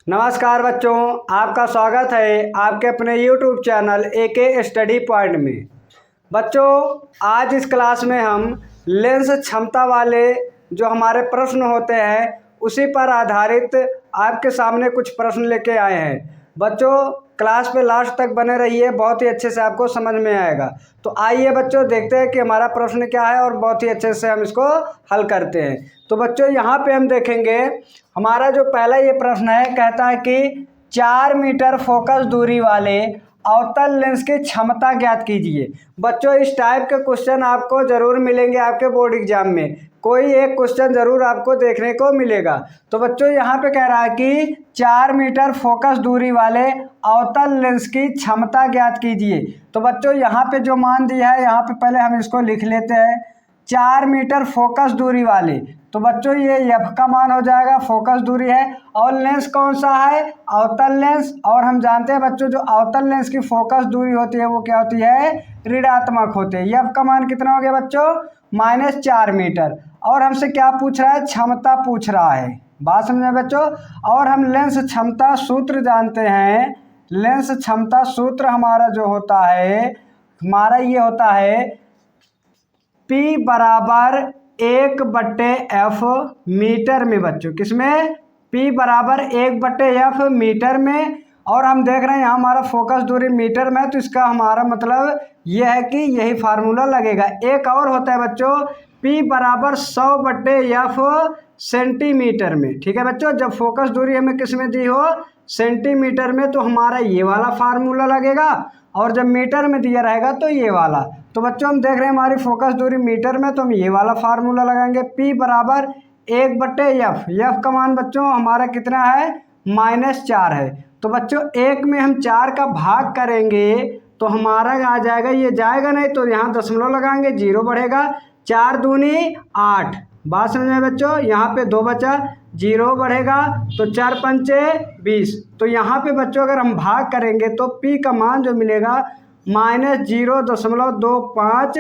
नमस्कार बच्चों, आपका स्वागत है आपके अपने YouTube channel AK study point में। बच्चों, आज इस क्लास में हम लेंस क्षमता वाले जो हमारे प्रश्न होते हैं उसी पर आधारित आपके सामने कुछ प्रश्न लेके आए हैं। बच्चों, क्लास पे लास्ट तक बने रहिए, बहुत ही अच्छे से आपको समझ में आएगा। तो आइए बच्चों, देखते हैं कि हमारा प्रश्न क्या है और बहुत ही अच्छे से हम इसको हल करते हैं। तो बच्चों, यहाँ पे हम देखेंगे हमारा जो पहला ये प्रश्न है, कहता है कि 4 मीटर फोकस दूरी वाले अवतल लेंस की क्षमता ज्ञात कीजिए। बच्चों, इस टाइप के क्वेश्चन आपको ज़रूर मिलेंगे आपके बोर्ड एग्जाम में, कोई एक क्वेश्चन ज़रूर आपको देखने को मिलेगा। तो बच्चों, यहाँ पे कह रहा है कि 4 मीटर फोकस दूरी वाले अवतल लेंस की क्षमता ज्ञात कीजिए। तो बच्चों, यहाँ पे जो मान दिया है, यहाँ पे पहले हम इसको लिख लेते हैं, 4 मीटर फोकस दूरी वाले। तो बच्चों, ये एफ का मान हो जाएगा, फोकस दूरी है। और लेंस कौन सा है? अवतल लेंस। और हम जानते हैं बच्चों, जो अवतल लेंस की फोकस दूरी होती है वो क्या होती है? ऋणात्मक होती है। एफ का मान कितना हो गया बच्चों? -4 मीटर। और हमसे क्या पूछ रहा है? क्षमता पूछ रहा है। बात समझे बच्चों? और हम लेंस क्षमता सूत्र जानते हैं। लेंस क्षमता सूत्र हमारा जो होता है, हमारा ये होता है P बराबर 1/F मीटर में। बच्चों, किसमें? P बराबर 1/F मीटर में। और हम देख रहे हैं यहाँ हमारा फोकस दूरी मीटर में, तो इसका हमारा मतलब ये है कि यही फार्मूला लगेगा। एक और होता है बच्चों, P बराबर 100/F सेंटीमीटर में। ठीक है बच्चों, जब फोकस दूरी हमें किस में दी हो? सेंटीमीटर में, तो हमारा ये वाला फार्मूला लगेगा। और जब मीटर में दिया रहेगा तो ये वाला। तो बच्चों, हम देख रहे हैं हमारी फोकस दूरी मीटर में, तो हम ये वाला फार्मूला लगाएंगे, P बराबर 1/F। F का मान बच्चों हमारा कितना है? -4 है। तो बच्चों, 1 में हम 4 का भाग करेंगे तो हमारा आ जाएगा, ये जाएगा नहीं तो यहाँ दशमलव लगाएंगे, 0 बढ़ेगा। 4 दूनी 8। बात समझ में बच्चों? यहाँ पे 2 बचा, 0 बढ़ेगा, तो 4 पंचे 20। तो यहाँ पे बच्चों अगर हम भाग करेंगे तो P का मान जो मिलेगा -0.25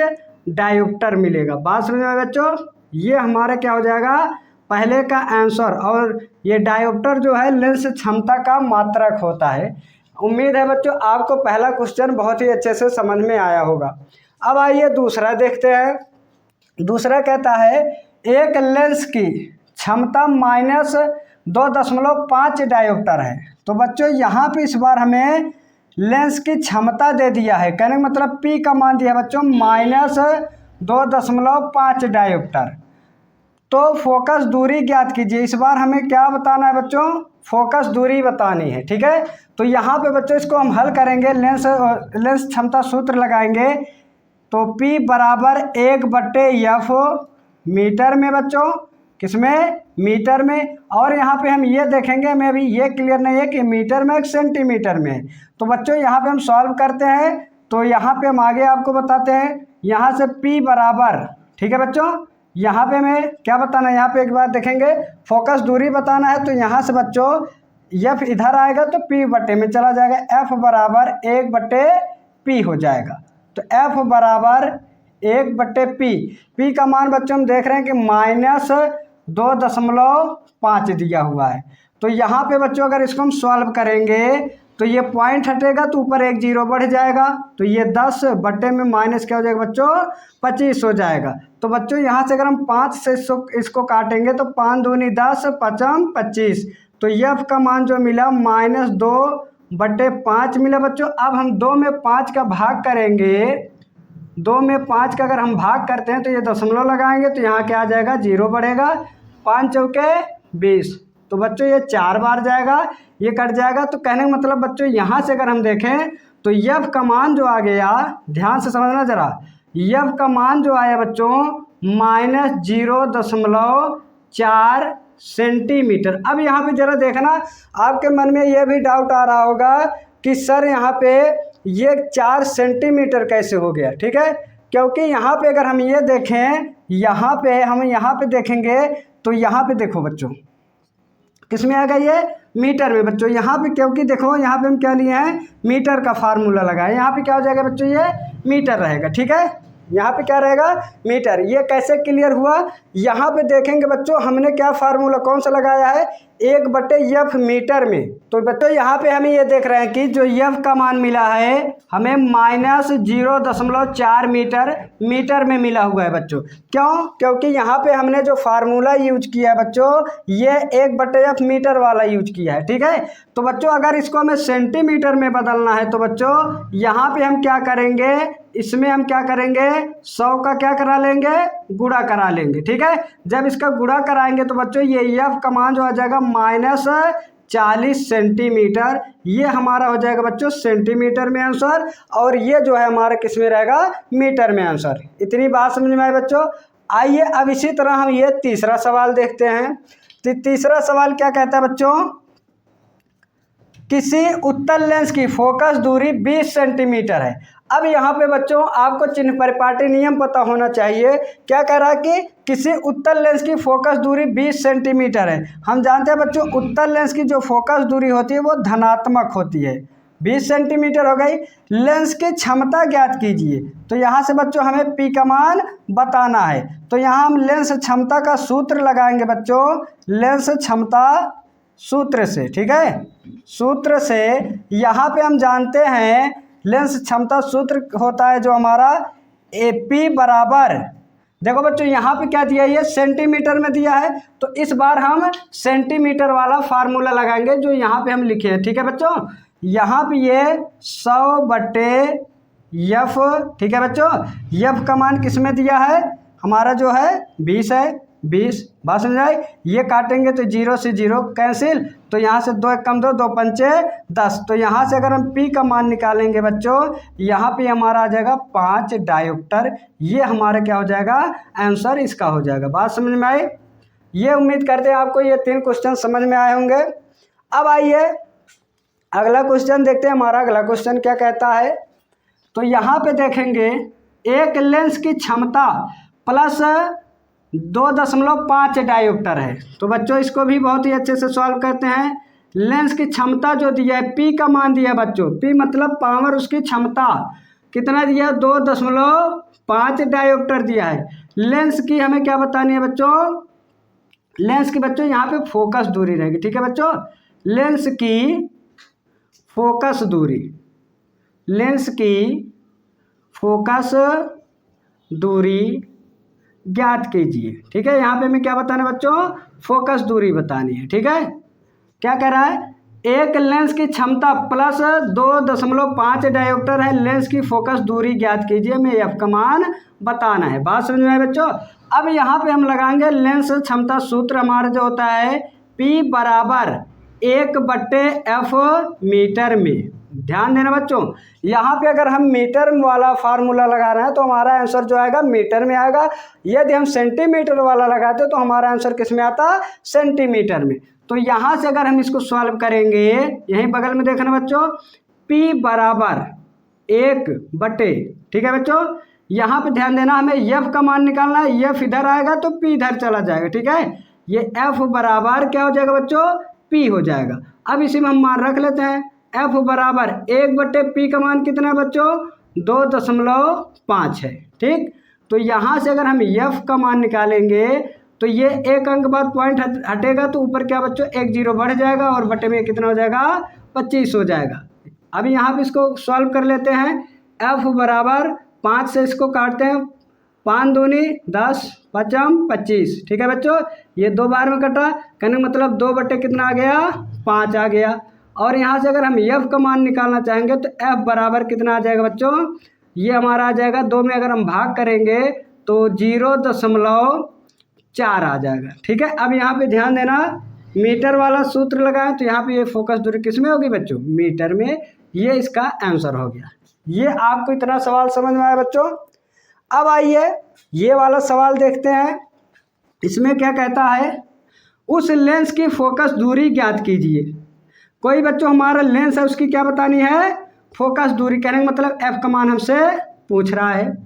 डायोप्टर मिलेगा। बात समझ में बच्चों? ये हमारा क्या हो जाएगा? पहले का आंसर। और ये डायोप्टर जो है लेंस क्षमता का मात्रक होता है। उम्मीद है बच्चों आपको पहला क्वेश्चन बहुत ही अच्छे से समझ में आया होगा। अब आइए दूसरा देखते हैं। दूसरा कहता है एक लेंस की क्षमता -2.5 डायोप्टर है। तो बच्चों, यहाँ पे इस बार हमें लेंस की क्षमता दे दिया है, कहने का मतलब P का मान दिया है बच्चों -2.5 डायोप्टर। तो फोकस दूरी ज्ञात कीजिए। इस बार हमें क्या बताना है बच्चों? फोकस दूरी बतानी है। ठीक है, तो यहाँ पे बच्चों इसको हम हल करेंगे, लेंस क्षमता सूत्र लगाएंगे। तो P बराबर 1/F मीटर में। बच्चों, किसमें? मीटर में। और यहाँ पे हम ये देखेंगे, हमें अभी ये क्लियर नहीं है कि मीटर में एक सेंटीमीटर में। तो बच्चों, यहाँ पे हम सॉल्व करते हैं, तो यहाँ पे हम आगे आपको बताते हैं। यहाँ से P बराबर, ठीक है बच्चों, यहाँ पे हमें क्या बताना है? यहाँ पे एक बार देखेंगे, फोकस दूरी बताना है। तो यहाँ से बच्चों F इधर आएगा तो P बटे में चला जाएगा, F बराबर 1/P हो जाएगा। तो F बराबर 1/P। P का मान बच्चों हम देख रहे हैं कि -2.5 दिया हुआ है। तो यहाँ पे बच्चों अगर इसको हम सॉल्व करेंगे तो ये पॉइंट हटेगा तो ऊपर एक 0 बढ़ जाएगा, तो ये 10 बटे में माइनस क्या हो जाएगा बच्चों? 25 हो जाएगा। तो बच्चों, यहाँ से अगर हम 5 से इसको काटेंगे तो 5 दूनी 10, 5 25। तो F का मान जो मिला -2/5 मिला बच्चों। अब हम 2 में 5 का भाग करेंगे। 2 में 5 का अगर हम भाग करते हैं तो ये दशमलव लगाएंगे, तो यहाँ क्या आ जाएगा? 0 बढ़ेगा, 5 चौके 20। तो बच्चों ये 4 बार जाएगा, ये कट जाएगा। तो कहने का मतलब बच्चों यहाँ से अगर हम देखें तो F का मान जो आ गया, ध्यान से समझना जरा, F का मान जो आया बच्चों -0.4 सेंटीमीटर। अब यहाँ पे जरा देखना, आपके मन में ये भी डाउट आ रहा होगा कि सर यहाँ पे ये 4 सेंटीमीटर कैसे हो गया? ठीक है, क्योंकि यहाँ पे अगर हम ये देखें, यहाँ पे हम यहाँ पे देखेंगे तो यहाँ पे देखो बच्चों, किस में आ गया? ये मीटर में। बच्चों यहाँ पे क्योंकि देखो यहाँ पे हम क्या लिए हैं? मीटर का फार्मूला लगाए, यहाँ पे क्या हो जाएगा बच्चों? ये मीटर रहेगा। ठीक है, यहाँ पे क्या रहेगा मीटर। ये कैसे क्लियर हुआ, यहाँ पे देखेंगे बच्चों हमने क्या फार्मूला कौन सा लगाया है, 1/f मीटर में। तो बच्चों यहाँ पे हमें ये देख रहे हैं कि जो f का मान मिला है हमें -0.4 मीटर में मिला हुआ है बच्चों। क्यों, क्योंकि यहाँ पे हमने जो फार्मूला यूज किया है बच्चों ये 1/f मीटर वाला यूज किया है, ठीक है। तो बच्चों अगर इसको हमें सेंटीमीटर में बदलना है तो बच्चों यहाँ पे हम क्या करेंगे, इसमें हम क्या करेंगे 100 का क्या करा लेंगे, गुणा करा लेंगे, ठीक है। जब इसका गुणा कराएंगे तो बच्चों ये f का मान जो आ जाएगा -40 सेंटीमीटर। ये हमारा हो जाएगा बच्चों सेंटीमीटर में आंसर, और ये जो है हमारा किस में रहेगा, मीटर में आंसर। इतनी बात समझ में आई बच्चों। आइए अब इसी तरह हम ये तीसरा सवाल देखते हैं। तो तीसरा सवाल क्या कहता है बच्चों, किसी उत्तल लेंस की फोकस दूरी 20 सेंटीमीटर है। अब यहाँ पे बच्चों आपको चिन्ह परिपाटी नियम पता होना चाहिए। क्या कह रहा है कि किसी उत्तल लेंस की फोकस दूरी 20 सेंटीमीटर है। हम जानते हैं बच्चों उत्तल लेंस की जो फोकस दूरी होती है वो धनात्मक होती है, 20 सेंटीमीटर हो गई। लेंस की क्षमता ज्ञात कीजिए। तो यहाँ से बच्चों हमें P का मान बताना है। तो यहाँ हम लेंस क्षमता का सूत्र लगाएंगे बच्चों, लेंस क्षमता सूत्र से, ठीक है। सूत्र से यहाँ पे हम जानते हैं लेंस क्षमता सूत्र होता है जो हमारा AP बराबर, देखो बच्चों यहाँ पे क्या दिया है, ये सेंटीमीटर में दिया है। तो इस बार हम सेंटीमीटर वाला फार्मूला लगाएंगे जो यहाँ पे हम लिखे हैं, ठीक है बच्चों। यहाँ पे ये 100/f, ठीक है बच्चों। f का मान किस में दिया है, हमारा जो है 20 है, 20 बात समझ आई। ये काटेंगे तो 0 से 0 कैंसिल, तो यहाँ से 2 कम 2, 2 पंचे 10। तो यहाँ से अगर हम P का मान निकालेंगे बच्चों, यहाँ पे हमारा आ जाएगा 5 डायोप्टर। ये हमारा क्या हो जाएगा, आंसर इसका हो जाएगा। बात समझ में आई। ये उम्मीद करते हैं आपको ये 3 क्वेश्चन समझ में आए होंगे। अब आइए अगला क्वेश्चन देखते हैं। हमारा अगला क्वेश्चन क्या कहता है, तो यहाँ पे देखेंगे एक लेंस की क्षमता प्लस 2.5 डायोप्टर है। तो बच्चों इसको भी बहुत ही अच्छे से सॉल्व करते हैं। लेंस की क्षमता जो दिया है, P का मान दिया है बच्चों, P मतलब पावर, उसकी क्षमता कितना दिया है, 2.5 डायोप्टर दिया है। लेंस की हमें क्या बतानी है बच्चों, लेंस की बच्चों यहाँ पे फोकस दूरी रहेगी, ठीक है बच्चों। लेंस की फोकस दूरी, लेंस की फोकस दूरी ज्ञात कीजिए, ठीक है। यहाँ पे हमें क्या बताना है बच्चों, फोकस दूरी बतानी है, ठीक है। क्या कह रहा है, एक लेंस की क्षमता प्लस 2.5 डायोप्टर है, लेंस की फोकस दूरी ज्ञात कीजिए, हमें f का मान बताना है। बात समझ में आए बच्चों। अब यहाँ पे हम लगाएंगे लेंस क्षमता सूत्र, हमारा जो होता है P बराबर 1/f मीटर में। ध्यान देना बच्चों, यहाँ पे अगर हम मीटर वाला फार्मूला लगा रहे हैं तो हमारा आंसर जो आएगा मीटर में आएगा। यदि हम सेंटीमीटर वाला लगाते हैं तो हमारा आंसर किस में आता, सेंटीमीटर में। तो यहाँ से अगर हम इसको सॉल्व करेंगे, यहीं बगल में देखना बच्चों, P बराबर 1/, ठीक है बच्चों। यहाँ पे ध्यान देना, हमें f का मान निकालना है। f इधर आएगा तो P इधर चला जाएगा, ठीक है। ये f बराबर क्या हो जाएगा बच्चों, P हो जाएगा। अब इसी में हम मान रख लेते हैं, f बराबर 1/P का मान कितना है बच्चों, 2.5 है, ठीक। तो यहाँ से अगर हम f का मान निकालेंगे तो ये एक अंक बाद पॉइंट हटेगा तो ऊपर क्या बच्चों, 1 0 बढ़ जाएगा और बटे में कितना हो जाएगा, 25 हो जाएगा। अब यहाँ पे इसको सॉल्व कर लेते हैं। f बराबर 5 से इसको काटते हैं, 5 दूनी 10, 5 25, ठीक है बच्चों। ये 2 बार में कटा, कहने का मतलब 2 बटे कितना आ गया, 5 आ गया। और यहाँ से अगर हम f का मान निकालना चाहेंगे तो f बराबर कितना आ जाएगा बच्चों, ये हमारा आ जाएगा 2 में अगर हम भाग करेंगे तो 0.4 आ जाएगा, ठीक है। अब यहाँ पे ध्यान देना, मीटर वाला सूत्र लगाएं तो यहाँ पे ये फोकस दूरी किस में होगी बच्चों, मीटर में। ये इसका आंसर हो गया। ये आपको इतना सवाल समझ में आया बच्चों। अब आइए ये वाला सवाल देखते हैं। इसमें क्या कहता है, उस लेंस की फोकस दूरी ज्ञात कीजिए। कोई बच्चों हमारा लेंस है, उसकी क्या बतानी है, फोकस दूरी। कहने का मतलब f का मान हमसे पूछ रहा है,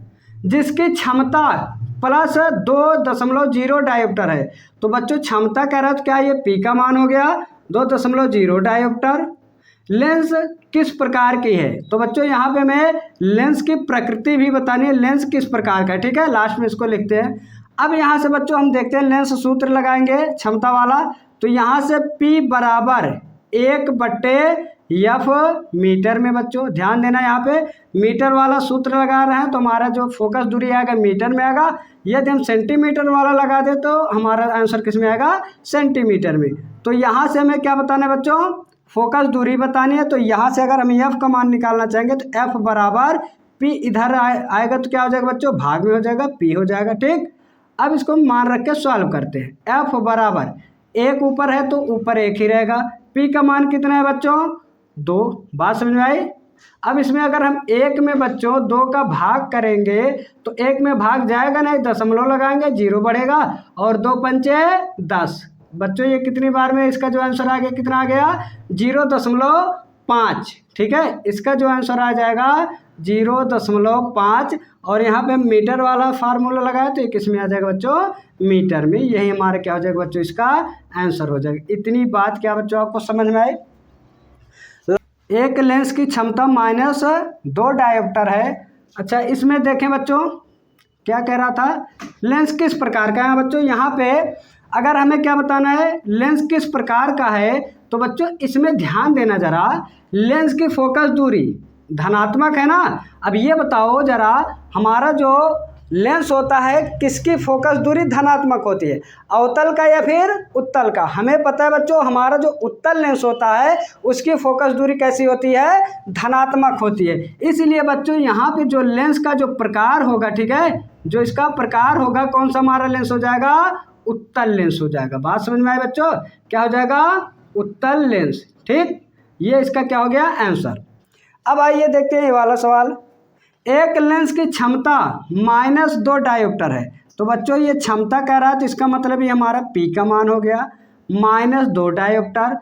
जिसकी क्षमता प्लस 2.0 डायोप्टर है। तो बच्चों क्षमता कह रहा है तो क्या ये P का मान हो गया 2.0 डायोप्टर। लेंस किस प्रकार की है। तो बच्चों यहाँ पे हमें लेंस की प्रकृति भी बतानी है, लेंस किस प्रकार का है, ठीक है, लास्ट में इसको लिखते हैं। अब यहाँ से बच्चों हम देखते हैं लेंस सूत्र लगाएंगे क्षमता वाला। तो यहाँ से P बराबर 1/F मीटर में, बच्चों ध्यान देना यहाँ पे मीटर वाला सूत्र लगा रहे हैं तो हमारा जो फोकस दूरी आएगा मीटर में आएगा। यदि हम सेंटीमीटर वाला लगा दे तो हमारा आंसर किस में आएगा, सेंटीमीटर में। तो यहाँ से हमें क्या बताना है बच्चों, फोकस दूरी बतानी है। तो यहाँ से अगर हम F का मान निकालना चाहेंगे तो F बराबर P इधर आएगा तो क्या हो जाएगा बच्चों, भाग में हो जाएगा, P हो जाएगा, ठीक। अब इसको मान रख के सॉल्व करते हैं। F बराबर 1 ऊपर है तो ऊपर 1 ही रहेगा। P का मान कितना है बच्चों, 2। बात समझ में आई। अब इसमें अगर हम 1 में बच्चों 2 का भाग करेंगे तो 1 में भाग जाएगा नहीं, दशमलव लगाएंगे, 0 बढ़ेगा और 2 पंचे 10। बच्चों ये कितनी बार में इसका जो आंसर आ गया, कितना आ गया, 0.5, ठीक है। इसका जो आंसर आ जाएगा 0.5 और यहाँ पे मीटर वाला फार्मूला लगाया तो ये किस में आ जाएगा बच्चों, मीटर में। यही हमारा क्या हो जाएगा बच्चों, इसका आंसर हो जाएगा। इतनी बात क्या बच्चों आपको समझ में आई। एक लेंस की क्षमता -2 डायोप्टर है। अच्छा इसमें देखें बच्चों क्या कह रहा था, लेंस किस प्रकार का है। बच्चों यहाँ पे अगर हमें क्या बताना है, लेंस किस प्रकार का है, तो बच्चों इसमें ध्यान देना जरा, लेंस की फोकस दूरी धनात्मक है ना। अब ये बताओ जरा, हमारा जो लेंस होता है किसकी फोकस दूरी धनात्मक होती है, अवतल का या फिर उत्तल का। हमें पता है बच्चों हमारा जो उत्तल लेंस होता है उसकी फोकस दूरी कैसी होती है, धनात्मक होती है। इसलिए बच्चों यहाँ पे जो लेंस का जो प्रकार होगा, ठीक है, जो इसका प्रकार होगा, कौन सा हमारा लेंस हो जाएगा, उत्तल लेंस हो जाएगा। बात समझ में आए बच्चों, क्या हो जाएगा, उत्तल लेंस, ठीक। ये इसका क्या हो गया, आंसर। अब आइए देखते हैं ये वाला सवाल। एक लेंस की क्षमता -2 डायोप्टर है। तो बच्चों ये क्षमता कह रहा है तो इसका मतलब ये हमारा P का मान हो गया, -2 डायोप्टर।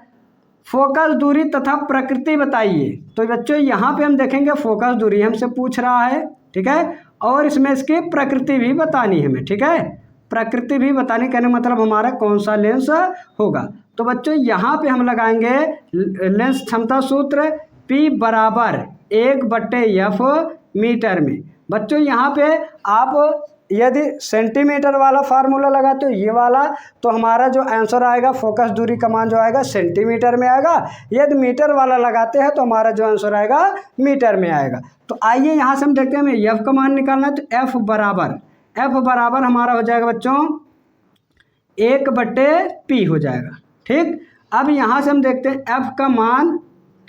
फोकस दूरी तथा प्रकृति बताइए। तो बच्चों यहाँ पे हम देखेंगे फोकस दूरी हमसे पूछ रहा है, ठीक है, और इसमें इसकी प्रकृति भी बतानी है हमें, ठीक है। प्रकृति भी बताने कहने मतलब हमारा कौन सा लेंस होगा। तो बच्चों यहाँ पे हम लगाएंगे लेंस क्षमता सूत्र P बराबर 1/F मीटर में। बच्चों यहाँ पे आप यदि सेंटीमीटर वाला फार्मूला लगाते हो ये वाला, तो हमारा जो आंसर आएगा फोकस दूरी का मान जो आएगा सेंटीमीटर में आएगा। यदि मीटर वाला लगाते हैं तो हमारा जो आंसर आएगा मीटर में आएगा। तो आइए यहाँ से हम देखते हैं, हमें F का मान निकालना है। तो F बराबर हमारा हो जाएगा बच्चों 1/P हो जाएगा, ठीक। अब यहाँ से हम देखते हैं F का मान,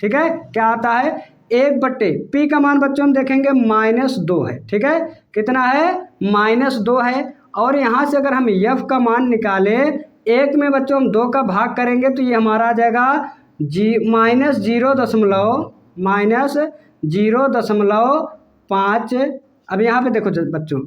ठीक है, क्या आता है, 1/P का मान बच्चों हम देखेंगे -2 है, ठीक है, कितना है, -2 है। और यहाँ से अगर हम F का मान निकाले, 1 में बच्चों हम 2 का भाग करेंगे तो ये हमारा आ जाएगा -0.5। अब यहाँ पे देखो बच्चों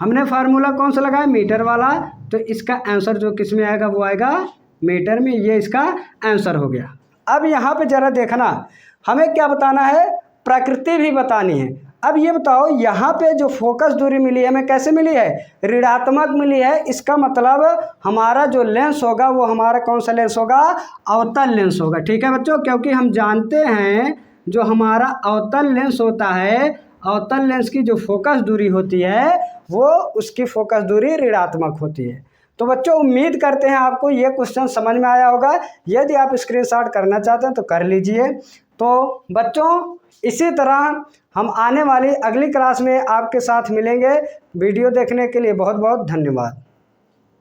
हमने फार्मूला कौन सा लगाया, मीटर वाला, तो इसका आंसर जो किस में आएगा वो आएगा मीटर में। ये इसका आंसर हो गया। अब यहाँ पे ज़रा देखना, हमें क्या बताना है, प्रकृति भी बतानी है। अब ये बताओ यहाँ पे जो फोकस दूरी मिली है हमें कैसे मिली है, ऋणात्मक मिली है। इसका मतलब हमारा जो लेंस होगा वो हमारा कौन सा लेंस होगा, अवतल लेंस होगा, ठीक है बच्चों। क्योंकि हम जानते हैं जो हमारा अवतल लेंस होता है, अवतल लेंस की जो फोकस दूरी होती है वो उसकी फोकस दूरी ऋणात्मक होती है। तो बच्चों उम्मीद करते हैं आपको ये क्वेश्चन समझ में आया होगा। यदि आप स्क्रीनशॉट करना चाहते हैं तो कर लीजिए। तो बच्चों इसी तरह हम आने वाली अगली क्लास में आपके साथ मिलेंगे। वीडियो देखने के लिए बहुत बहुत धन्यवाद।